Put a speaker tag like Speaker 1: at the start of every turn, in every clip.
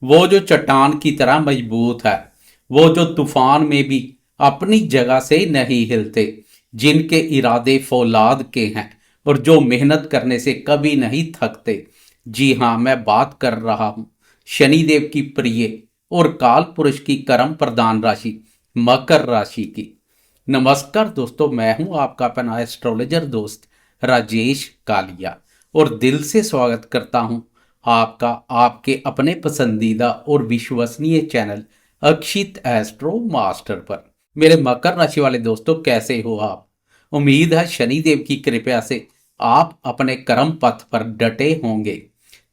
Speaker 1: वो जो चट्टान की तरह मजबूत है, वो जो तूफान में भी अपनी जगह से नहीं हिलते, जिनके इरादे फौलाद के हैं और जो मेहनत करने से कभी नहीं थकते। जी हाँ, मैं बात कर रहा हूँ शनिदेव की प्रिय और काल पुरुष की कर्म प्रधान राशि मकर राशि की। नमस्कार दोस्तों, मैं हूं आपका अपना एस्ट्रोलॉजर दोस्त राजेश कालिया और दिल से स्वागत करता हूं आपका आपके अपने पसंदीदा और विश्वसनीय चैनल अक्षित एस्ट्रो मास्टर पर। मेरे मकर राशि वाले दोस्तों, कैसे हो आप? उम्मीद है शनिदेव की कृपा से आप अपने कर्म पथ पर डटे होंगे।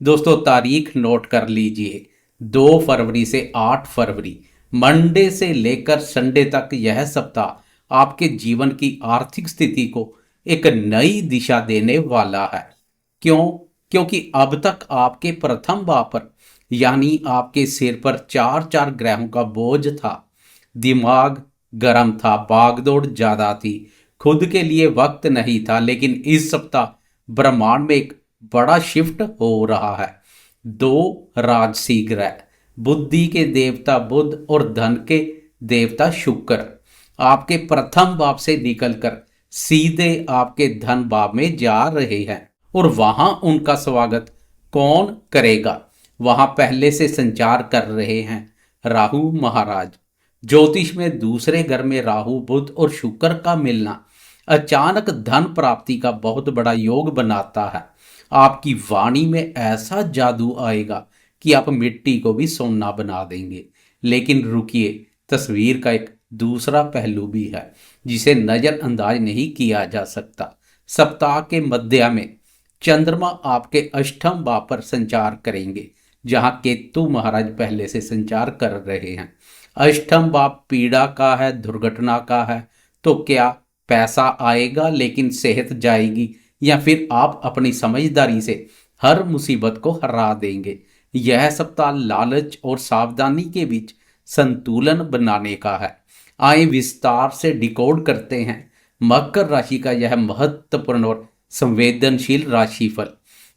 Speaker 1: दोस्तों, तारीख नोट कर लीजिए। 2 फरवरी से 8 फरवरी, मंडे से लेकर संडे तक यह सप्ताह आपके जीवन की आर्थिक स्थिति को एक नई दिशा देने वाला है। क्यों? क्योंकि अब तक आपके प्रथम भाव पर यानी आपके सिर पर चार चार ग्रहों का बोझ था। दिमाग गर्म था, भागदौड़ ज्यादा थी, खुद के लिए वक्त नहीं था। लेकिन इस सप्ताह ब्रह्मांड में एक बड़ा शिफ्ट हो रहा है। दो राजसी ग्रह, बुद्धि के देवता बुध और धन के देवता शुक्र, आपके प्रथम भाव से निकलकर सीधे आपके धन भाव में जा रहे हैं। और वहां उनका स्वागत कौन करेगा? वहां पहले से संचार कर रहे हैं राहु महाराज। ज्योतिष में दूसरे घर में राहु बुध और शुक्र का मिलना अचानक धन प्राप्ति का बहुत बड़ा योग बनाता है। आपकी वाणी में ऐसा जादू आएगा कि आप मिट्टी को भी सोना बना देंगे। लेकिन रुकिए, तस्वीर का एक दूसरा पहलू भी है जिसे नजरअंदाज नहीं किया जा सकता। सप्ताह के मध्य में चंद्रमा आपके अष्टम भाव पर संचार करेंगे, जहां केतु महाराज पहले से संचार कर रहे हैं। अष्टम भाव पीड़ा का है, दुर्घटना का है। तो क्या पैसा आएगा लेकिन सेहत जाएगी, या फिर आप अपनी समझदारी से हर मुसीबत को हरा देंगे? यह सप्ताह लालच और सावधानी के बीच संतुलन बनाने का है। आए विस्तार से डिकोड करते हैं मकर राशि का यह महत्वपूर्ण और संवेदनशील राशिफल।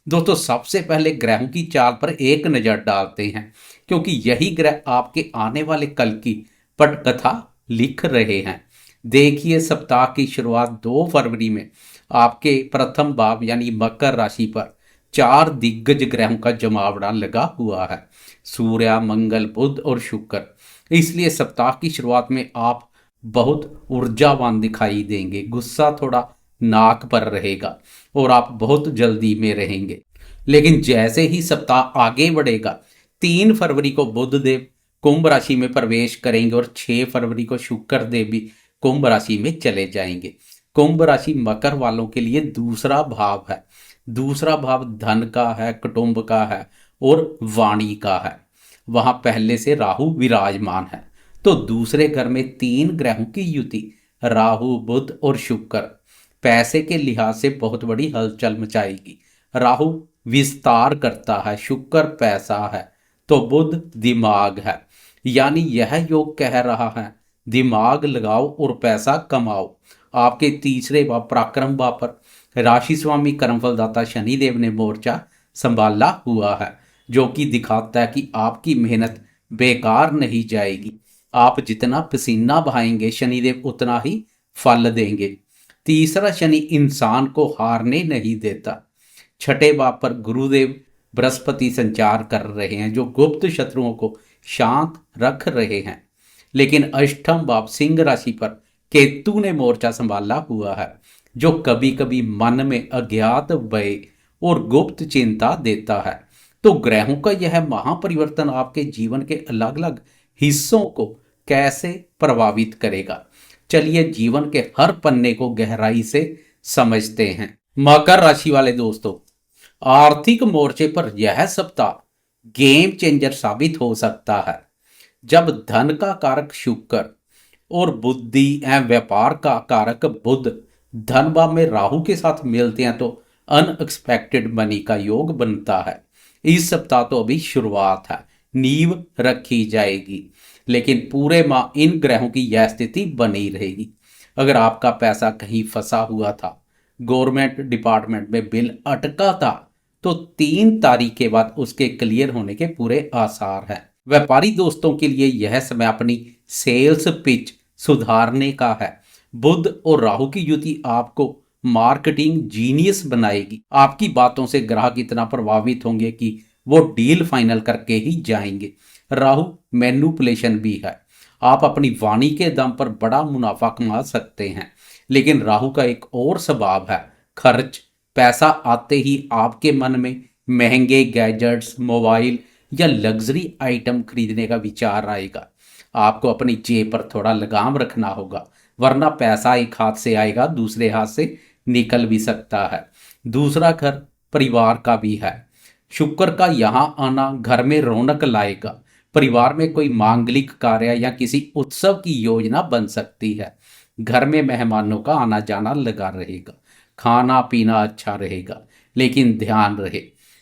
Speaker 1: दोस्तों, सबसे पहले ग्रहों की चाल पर एक नजर डालते हैं, क्योंकि यही ग्रह आपके आने वाले कल की पटकथा लिख रहे हैं। देखिए, सप्ताह की शुरुआत 2 फरवरी में आपके प्रथम भाव यानी मकर राशि पर चार दिग्गज ग्रहों का जमावड़ा लगा हुआ है, सूर्य, मंगल, बुध और शुक्र। इसलिए सप्ताह की शुरुआत में आप बहुत ऊर्जावान दिखाई देंगे, गुस्सा थोड़ा नाक पर रहेगा और आप बहुत जल्दी में रहेंगे। लेकिन जैसे ही सप्ताह आगे बढ़ेगा, 3 फरवरी को बुध देव कुंभ राशि में प्रवेश करेंगे और 6 फरवरी को शुक्र देव भी कुंभ राशि में चले जाएंगे। कुंभ राशि मकर वालों के लिए दूसरा भाव है। दूसरा भाव धन का है, कुटुंब का है और वाणी का है। वहां पहले से राहु विराजमान है। तो दूसरे घर में तीन ग्रहों की युति, राहु बुध और शुक्र, पैसे के लिहाज से बहुत बड़ी हलचल मचाएगी। राहु विस्तार करता है, शुक्र पैसा है, तो बुध दिमाग है। यानी यह योग कह रहा है दिमाग लगाओ और पैसा कमाओ। आपके तीसरे भाव पराक्रम भाव पर राशि स्वामी कर्मफलदाता शनिदेव ने मोर्चा संभाला हुआ है, जो कि दिखाता है कि आपकी मेहनत बेकार नहीं जाएगी। आप जितना पसीना बहाएंगे, शनिदेव उतना ही फल देंगे। तीसरा शनि इंसान को हारने नहीं देता। छठे भाव पर गुरुदेव बृहस्पति संचार कर रहे हैं, जो गुप्त शत्रुओं को शांत रख रहे हैं। लेकिन अष्टम भाव सिंह राशि पर केतु ने मोर्चा संभाला हुआ है, जो कभी कभी मन में अज्ञात भय और गुप्त चिंता देता है। तो ग्रहों का यह महापरिवर्तन आपके जीवन के अलग अलग हिस्सों को कैसे प्रभावित करेगा? चलिए जीवन के हर पन्ने को गहराई से समझते हैं। मकर राशि वाले दोस्तों, आर्थिक मोर्चे पर यह सप्ताह गेम चेंजर साबित हो सकता है। जब धन का कारक शुक्र और बुद्धि एवं व्यापार का कारक बुध धन भाव में राहु के साथ मिलते हैं, तो अनएक्सपेक्टेड मनी का योग बनता है। इस सप्ताह तो अभी शुरुआत है, नींव रखी जाएगी, लेकिन पूरे माह इन ग्रहों की यह स्थिति बनी रहेगी। अगर आपका पैसा कहीं फंसा हुआ था, गवर्नमेंट डिपार्टमेंट में बिल अटका था, तो 3 तारीख के बाद उसके क्लियर होने के पूरे आसार हैं। व्यापारी दोस्तों के लिए यह समय अपनी सेल्स पिच सुधारने का है। बुध और राहु की युति आपको मार्केटिंग जीनियस बनाएगी। आपकी बातों से ग्राहक इतना प्रभावित होंगे कि वो डील फाइनल करके ही जाएंगे। राहु मैन्युपुलेशन भी है। आप अपनी वाणी के दम पर बड़ा मुनाफा कमा सकते हैं, लेकिन राहु का एक और स्वभाव है खर्च। पैसा आते ही आपके मन में महंगे गैजेट्स, मोबाइल या लग्जरी आइटम खरीदने का विचार आएगा। आपको अपनी जेब पर थोड़ा लगाम रखना होगा, वरना पैसा एक हाथ से आएगा दूसरे हाथ से निकल भी सकता है। दूसरा घर परिवार का भी है। शुक्र का यहाँ आना घर में रौनक लाएगा। परिवार में कोई मांगलिक कार्य या किसी उत्सव की योजना बन सकती है। घर में मेहमानों का आना जाना लगा रहेगा। खाना पीना अच्छा रहेगा, लेकिन ध्यान रहे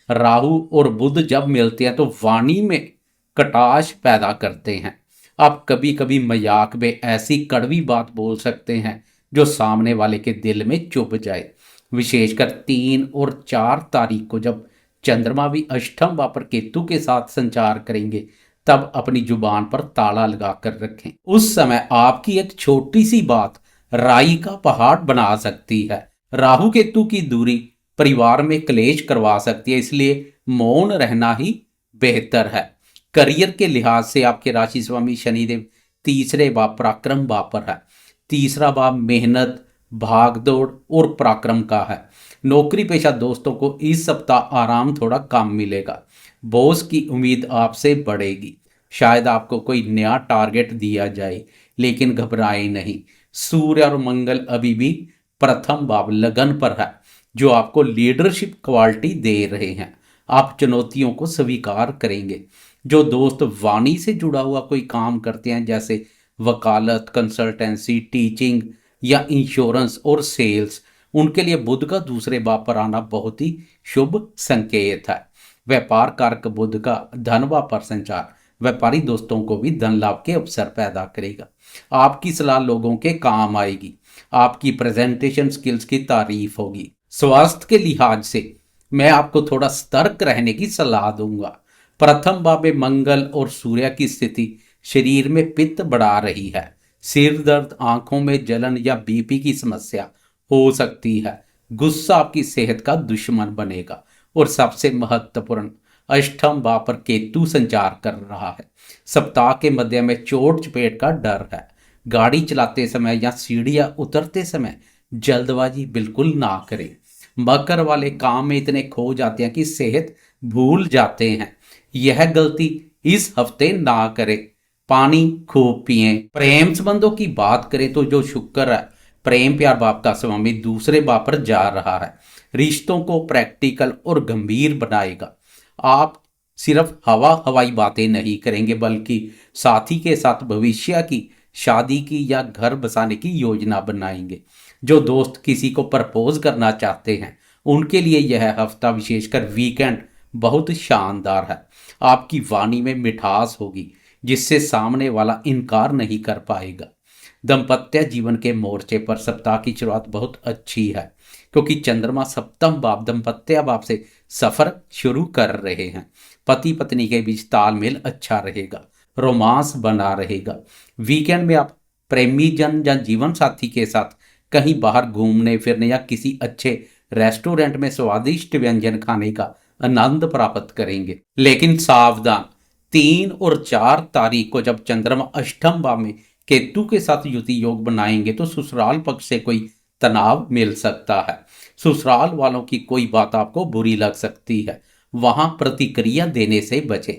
Speaker 1: राहु और बुध जब मिलते हैं तो वाणी में कटाश पैदा करते हैं। आप कभी कभी मजाक में ऐसी कड़वी बात बोल सकते हैं जो सामने वाले के दिल में चुभ जाए। विशेषकर 3 और 4 तारीख को जब चंद्रमा भी अष्टम भाव पर केतु के साथ संचार करेंगे, तब अपनी जुबान पर ताला लगा कर रखें। उस समय आपकी एक छोटी सी बात राई का पहाड़ बना सकती है। राहु केतु की दूरी परिवार में क्लेश करवा सकती है, इसलिए मौन रहना ही बेहतर है। करियर के लिहाज से आपके राशि स्वामी शनिदेव तीसरे भाव पराक्रम भाव पर है। तीसरा भाव मेहनत, भागदौड़ और पराक्रम का है। नौकरी पेशा दोस्तों को इस सप्ताह आराम थोड़ा कम मिलेगा। बॉस की उम्मीद आपसे बढ़ेगी। शायद आपको कोई नया टारगेट दिया जाए, लेकिन घबराए नहीं। सूर्य और मंगल अभी भी प्रथम भाव लगन पर है, जो आपको लीडरशिप क्वालिटी दे रहे हैं। आप चुनौतियों को स्वीकार करेंगे। जो दोस्त वाणी से जुड़ा हुआ कोई काम करते हैं, जैसे वकालत, कंसल्टेंसी, टीचिंग या इंश्योरेंस और सेल्स, उनके लिए बुध का दूसरे भाव पर आना बहुत ही शुभ संकेत है। व्यापार कारक बुध का धन भाव पर संचार व्यापारी दोस्तों को भी धन लाभ के अवसर पैदा करेगा। आपकी सलाह लोगों के काम आएगी। आपकी प्रेजेंटेशन स्किल्स की तारीफ होगी। स्वास्थ्य के लिहाज से मैं आपको थोड़ा सतर्क रहने की सलाह दूंगा। प्रथम भाव में मंगल और सूर्य की स्थिति शरीर में पित्त बढ़ा रही है। सिर दर्द, आंखों में जलन या बीपी की समस्या हो सकती है। गुस्सा आपकी सेहत का दुश्मन बनेगा। और सबसे महत्वपूर्ण, अष्टम भाव पर केतु संचार कर रहा है। सप्ताह के मध्य में चोट चपेट का डर है। गाड़ी चलाते समय या सीढ़ियां उतरते समय जल्दबाजी बिल्कुल ना करें। मकर वाले काम में इतने खो जाते हैं कि सेहत भूल जाते हैं। यह गलती इस हफ्ते ना करें। पानी खूब पिएं। प्रेम संबंधों की बात करें तो जो शुक्र है प्रेम प्यार भाव का स्वामी दूसरे भाव पर जा रहा है। रिश्तों को प्रैक्टिकल और गंभीर बनाएगा। आप सिर्फ हवाई बातें नहीं करेंगे, बल्कि साथी के साथ भविष्य की शादी की या घर बसाने की योजना बनाएंगे। जो दोस्त किसी को प्रपोज करना चाहते हैं, उनके लिए यह हफ्ता, विशेषकर वीकेंड, बहुत शानदार है। आपकी वाणी में मिठास होगी, जिससे सामने वाला इनकार नहीं कर पाएगा। दाम्पत्य जीवन के मोर्चे पर सप्ताह की शुरुआत बहुत अच्छी है, क्योंकि चंद्रमा सप्तम भाव दाम्पत्य भाव से सफर शुरू कर रहे हैं। पति पत्नी के बीच तालमेल अच्छा रहेगा। रोमांस बना रहेगा। वीकेंड में आप प्रेमी जन या जीवन साथी के साथ कहीं बाहर घूमने फिरने या किसी अच्छे रेस्टोरेंट में स्वादिष्ट व्यंजन खाने का आनंद प्राप्त करेंगे। लेकिन सावधान, 3 और 4 तारीख को जब चंद्रमा अष्टम भाव में केतु के साथ युति योग बनाएंगे, तो ससुराल पक्ष से कोई तनाव मिल सकता है। ससुराल वालों की कोई बात आपको बुरी लग सकती है। वहां प्रतिक्रिया देने से बचें।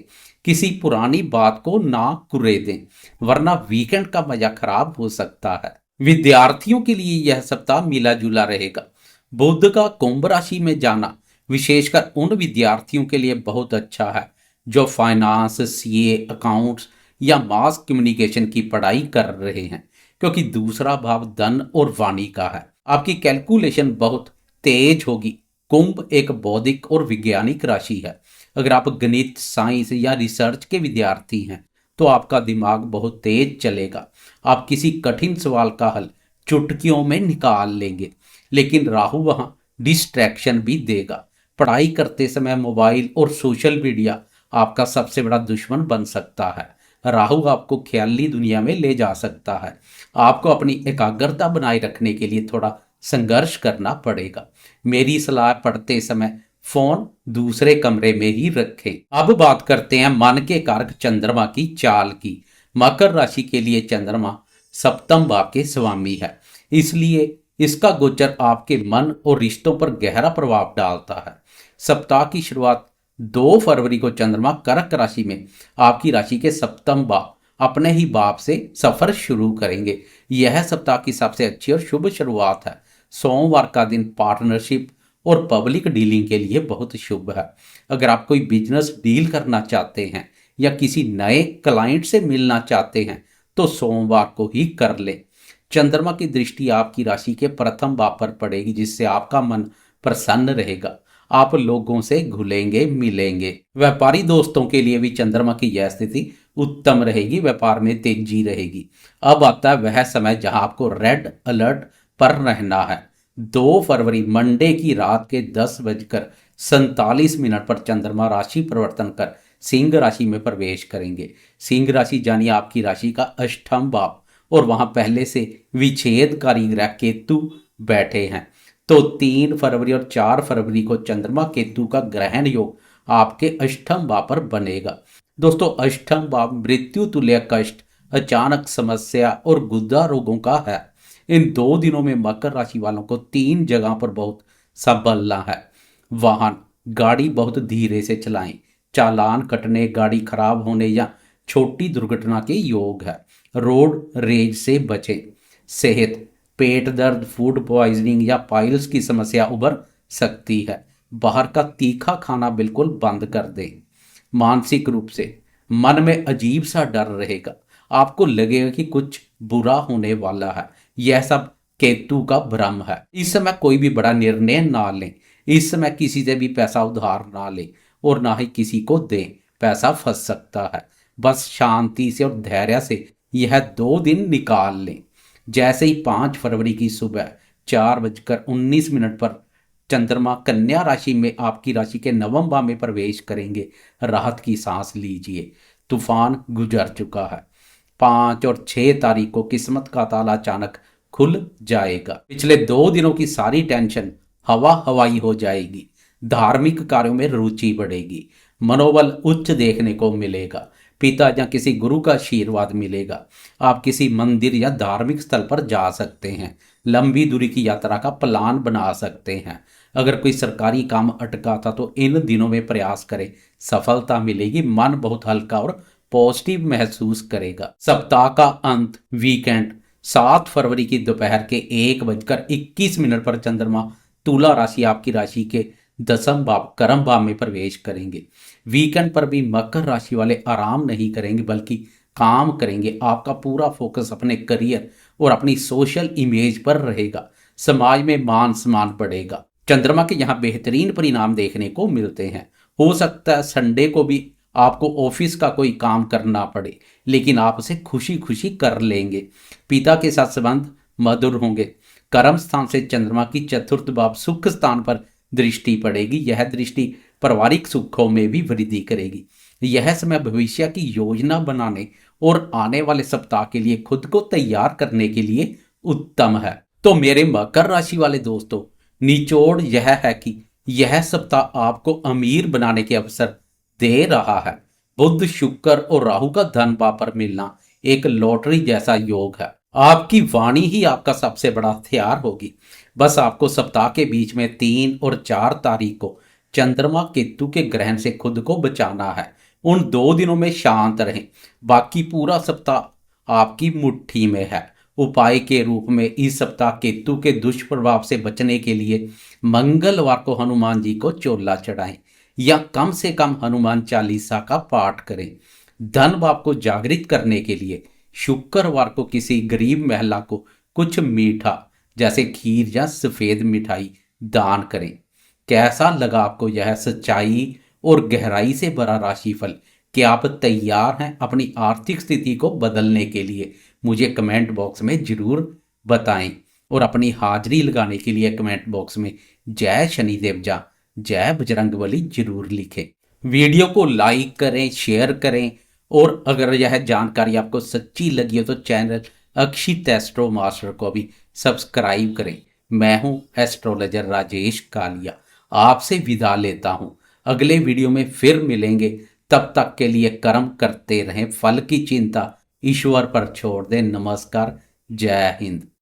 Speaker 1: किसी पुरानी बात को ना कुरे दें, वरना वीकेंड का मजा खराब हो सकता है। विद्यार्थियों के लिए यह सप्ताह मिला जुला रहेगा। बुध का कुंभ राशि में जाना विशेषकर उन विद्यार्थियों के लिए बहुत अच्छा है जो फाइनेंस, सीए, अकाउंट्स या मास कम्युनिकेशन की पढ़ाई कर रहे हैं, क्योंकि दूसरा भाव धन और वाणी का है। आपकी कैलकुलेशन बहुत तेज होगी। कुंभ एक बौद्धिक और वैज्ञानिक राशि है। अगर आप गणित, साइंस या रिसर्च के विद्यार्थी हैं, तो आपका दिमाग बहुत तेज चलेगा। आप किसी कठिन सवाल का हल चुटकियों में निकाल लेंगे। लेकिन राहु वहां डिस्ट्रैक्शन भी देगा। पढ़ाई करते समय मोबाइल और सोशल मीडिया आपका सबसे बड़ा दुश्मन बन सकता है। राहु आपको ख्याली दुनिया में ले जा सकता है। आपको अपनी एकाग्रता बनाए रखने के लिए थोड़ा संघर्ष करना पड़ेगा। मेरी सलाह, पढ़ते समय फोन दूसरे कमरे में ही रखें। अब बात करते हैं मन के कारक चंद्रमा की चाल की। मकर राशि के लिए चंद्रमा सप्तम भाव के स्वामी है, इसलिए इसका गोचर आपके मन और रिश्तों पर गहरा प्रभाव डालता है। सप्ताह की शुरुआत 2 फरवरी को चंद्रमा कर्क राशि में आपकी राशि के सप्तम भाव अपने ही भाव से सफर शुरू करेंगे। यह सप्ताह की सबसे अच्छी और शुभ शुरुआत है। सोमवार का दिन पार्टनरशिप और पब्लिक डीलिंग के लिए बहुत शुभ है। अगर आप कोई बिजनेस डील करना चाहते हैं या किसी नए क्लाइंट से मिलना चाहते हैं तो सोमवार को ही कर लें। चंद्रमा की दृष्टि आपकी राशि के प्रथम भाव पर पड़ेगी, जिससे आपका मन प्रसन्न रहेगा। आप लोगों से घुलेंगे मिलेंगे। व्यापारी दोस्तों के लिए भी चंद्रमा की यह स्थिति उत्तम रहेगी, व्यापार में तेजी रहेगी। अब आता है वह समय जहां आपको रेड अलर्ट पर रहना है। 2 फरवरी मंडे की रात के 10:47 पर चंद्रमा राशि परिवर्तन कर सिंह राशि में प्रवेश करेंगे। सिंह राशि जानिए आपकी राशि का अष्टम भाव, और वहां पहले से विच्छेदकारी ग्रह केतु बैठे हैं। तो 3 फरवरी और 4 फरवरी को चंद्रमा केतु का ग्रहण योग आपके अष्टम भाव पर बनेगा। दोस्तों, अष्टम भाव मृत्यु तुल्य कष्ट, अचानक समस्या और गुर्दा रोगों का है। इन 2 दिनों में मकर राशि वालों को 3 जगह पर बहुत संभलना है। वाहन गाड़ी बहुत धीरे से चलाएं। चालान कटने, गाड़ी खराब होने या छोटी दुर्घटना के योग है। रोड रेज से बचें। सेहत पेट दर्द, फूड पॉइजनिंग या पाइल्स की समस्या उभर सकती है। बाहर का तीखा खाना बिल्कुल बंद कर दें। मानसिक रूप से मन में अजीब सा डर रहेगा। आपको लगेगा कि कुछ बुरा होने वाला है। यह सब केतु का भ्रम है। इस समय कोई भी बड़ा निर्णय ना लें। इस समय किसी से भी पैसा उधार ना लें और ना ही किसी को दें, पैसा फंस सकता है। बस शांति से और धैर्य से यह 2 दिन निकाल लें। जैसे ही 5 फरवरी की सुबह 4:19 पर चंद्रमा कन्या राशि में आपकी राशि के नवम भाव में प्रवेश करेंगे, राहत की सांस लीजिए। तूफान गुजर चुका है। 5 और 6 तारीख को किस्मत का ताला अचानक खुल जाएगा। पिछले 2 दिनों की सारी टेंशन हवा हवाई हो जाएगी। धार्मिक कार्यों में रुचि बढ़ेगी। मनोबल उच्च देखने को मिलेगा। पिता या किसी गुरु का आशीर्वाद मिलेगा। आप किसी मंदिर या धार्मिक स्थल पर जा सकते हैं। लंबी दूरी की यात्रा का प्लान बना सकते हैं। अगर कोई सरकारी काम अटका था तो इन दिनों में प्रयास करें, सफलता मिलेगी। मन बहुत हल्का और पॉजिटिव महसूस करेगा। सप्ताह का अंत वीकेंड 7 फरवरी की दोपहर के 1:21 पर चंद्रमा तुला राशि आपकी राशि के 10th भाव कर्म भाव में प्रवेश करेंगे। वीकेंड पर भी मकर राशि वाले आराम नहीं करेंगे, बल्कि काम करेंगे। आपका पूरा फोकस अपने करियर और अपनी सोशल इमेज पर रहेगा। समाज में मान सम्मान बढ़ेगा। चंद्रमा के यहाँ बेहतरीन परिणाम देखने को मिलते हैं। हो सकता है संडे को भी आपको ऑफिस का कोई काम करना पड़े, लेकिन आप उसे खुशी खुशी कर लेंगे। पिता के साथ संबंध मधुर होंगे। कर्म स्थान से चंद्रमा की 4th भाव सुख स्थान पर दृष्टि पड़ेगी। यह दृष्टि पारिवारिक सुखों में भी वृद्धि करेगी। यह समय भविष्य की योजना बनाने और आने वाले सप्ताह के लिए खुद को तैयार करने के लिए उत्तम है। तो मेरे मकर राशि वाले दोस्तों, निचोड़ यह है कि यह सप्ताह आपको अमीर बनाने के अवसर दे रहा है। बुध, शुक्र और राहु का धन भाव पर मिलना एक लॉटरी जैसा योग है। आपकी वाणी ही आपका सबसे बड़ा हथियार होगी। बस आपको सप्ताह के बीच में 3 और 4 तारीख को चंद्रमा केतु के ग्रहण से खुद को बचाना है। उन 2 दिनों में शांत रहें। बाकी पूरा सप्ताह आपकी मुट्ठी में है। उपाय के रूप में इस सप्ताह केतु के दुष्प्रभाव से बचने के लिए मंगलवार को हनुमान जी को चोला चढ़ाएं या कम से कम हनुमान चालीसा का पाठ करें। धन भाव को जागृत करने के लिए शुक्रवार को किसी गरीब महिला को कुछ मीठा जैसे खीर या सफेद मिठाई दान करें। कैसा लगा आपको यह सच्चाई और गहराई से भरा राशिफल? क्या आप तैयार हैं अपनी आर्थिक स्थिति को बदलने के लिए? मुझे कमेंट बॉक्स में जरूर बताएं और अपनी हाजिरी लगाने के लिए कमेंट बॉक्स में जय शनिदेव जा जय बजरंगबली जरूर लिखें। वीडियो को लाइक करें, शेयर करें, और अगर यह जानकारी आपको सच्ची लगी हो तो चैनल अक्षित एस्ट्रो मास्टर को भी सब्सक्राइब करें। मैं हूं एस्ट्रोलॉजर राजेश कालिया, आपसे विदा लेता हूं। अगले वीडियो में फिर मिलेंगे, तब तक के लिए कर्म करते रहें, फल की चिंता ईश्वर पर छोड़ दें। नमस्कार, जय हिंद।